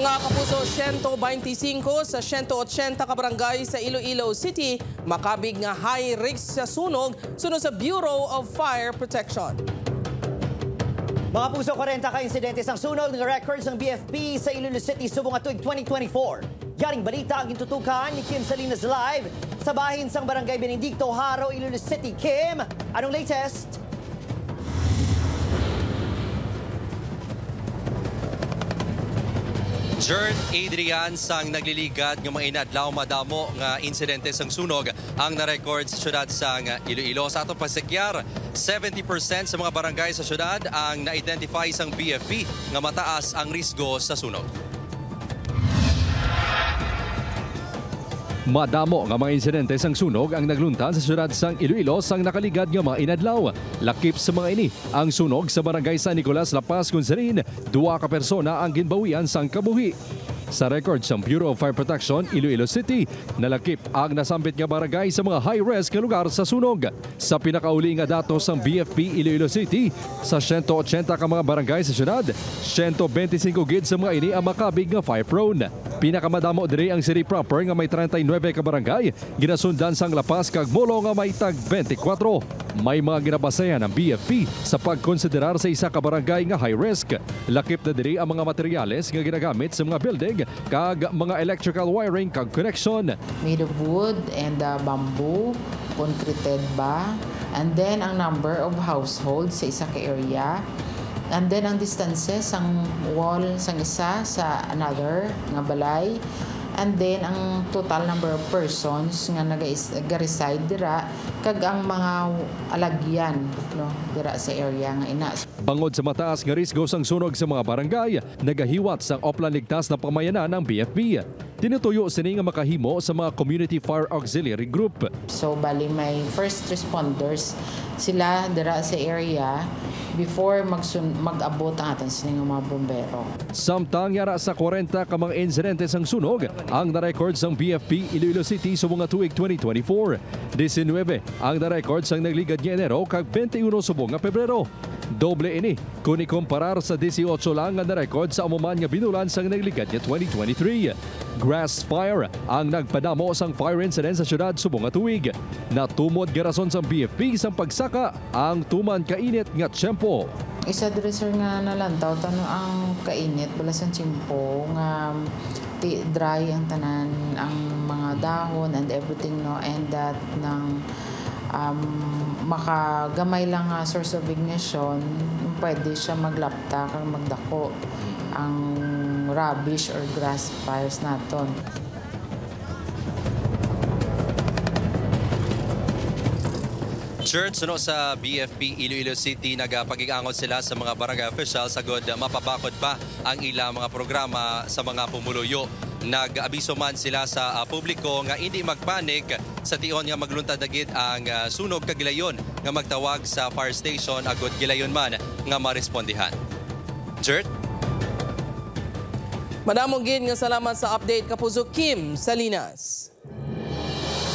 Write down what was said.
Mga kapuso, 125 sa 180 kabarangay sa Iloilo City, makabig nga high risk sa sunog sunod sa Bureau of Fire Protection. Mga puso, 40 ka-insidentes ang sunog ng records ng BFP sa Iloilo City subong atuig 2024. Yaring balita ang gitutukan ni Kim Salinas live sa bahin sang Barangay Benedicto, Haro, Iloilo City. Kim, anong latest? Jern Adrian sang nagliligad ng mga inadlaw madamo nga insidente sang sunog ang na-record sa syudad sang Iloilo. Sa atong pasikyar, 70% sa mga barangay sa syudad ang na-identify sang BFP nga mataas ang risgo sa sunog. Madamo nga mga insidente sang sunog ang nagluntan sa syudad sang Iloilo sang nakaligad nga mga inadlaw. Lakip sa mga ini ang sunog sa barangay San Nicolas, La Paz, Kunsarin, 2 ka persona ang ginbawian sang kabuhi. Sa record sa Bureau of Fire Protection, Iloilo City, nalakip ang nasambit nga barangay sa mga high-risk nga lugar sa sunog. Sa pinakauli nga datos ng BFP Iloilo City, sa 180 ka mga barangay sa syudad, 125 gid sa mga ini ang makabig nga fire-prone. Pinakamadamo diri ang city proper nga may 39 ka barangay, ginasundan sang La Paz kag Molo nga may tag 24. May mga ginabasayan ng BFP sa pagkonsiderar sa isa ka barangay nga high risk. Lakip na diri ang mga materyales nga ginagamit sa mga building kag mga electrical wiring kag connection. Made of wood and bamboo, concreted ba? And then ang number of households sa isa ka area. And then ang distances ang wall sang isa sa another nga balay. And then ang total number of persons nga naga-reside dira kag ang mga alagyan dira sa area nga ina. Bangod sa mataas nga risgo sang sunog sa mga barangay, nagahiwat sang oplan ligtas na pamayanan ng BFP. Tinutuyo sini nga makahimo sa mga Community Fire Auxiliary Group. So bali may first responders sila dira sa area before mag-abot ang aton sini nga mga bombero. Samtang yara sa 40 ka mga insidente sang sunog ang na-record sang BFP Iloilo City subong nga tuig 2024. 19 ang na-record sang nagligad nga Enero kag 21 subong nga Pebrero. Doble ini kung ikumparar sa 18 lang nga na-record sa umuman nga binulan sang nagligad nga 2023. Grass fire ang nagpadamo sang fire incident sa syudad subong nga tuig. Natumod garason sang BFP sang pagsaka ang tuman kainit nga tiyempo. Isa diri sir nga nalantaw tano ang kainit bala sa tiyempo nga dry ang tanan ang mga dahon and everything and that ng makagamay lang nga source of ignition, pwede siya maglapta kang magdako ang rubbish or grass fires naton. Church sa BFP Iloilo City, nagapag-iangot sila sa mga barangay officials sagod mapabakod pa ang ilang mga programa sa mga pumuluyo. Nag-abiso man sila sa publiko nga hindi magpanik sa tion nga magluntad dagit ang sunog kag gilayon nga magtawag sa fire station agud gilayon man nga marespondihan. Jert? Madamong gid nga salamat sa update kapuso Kim Salinas.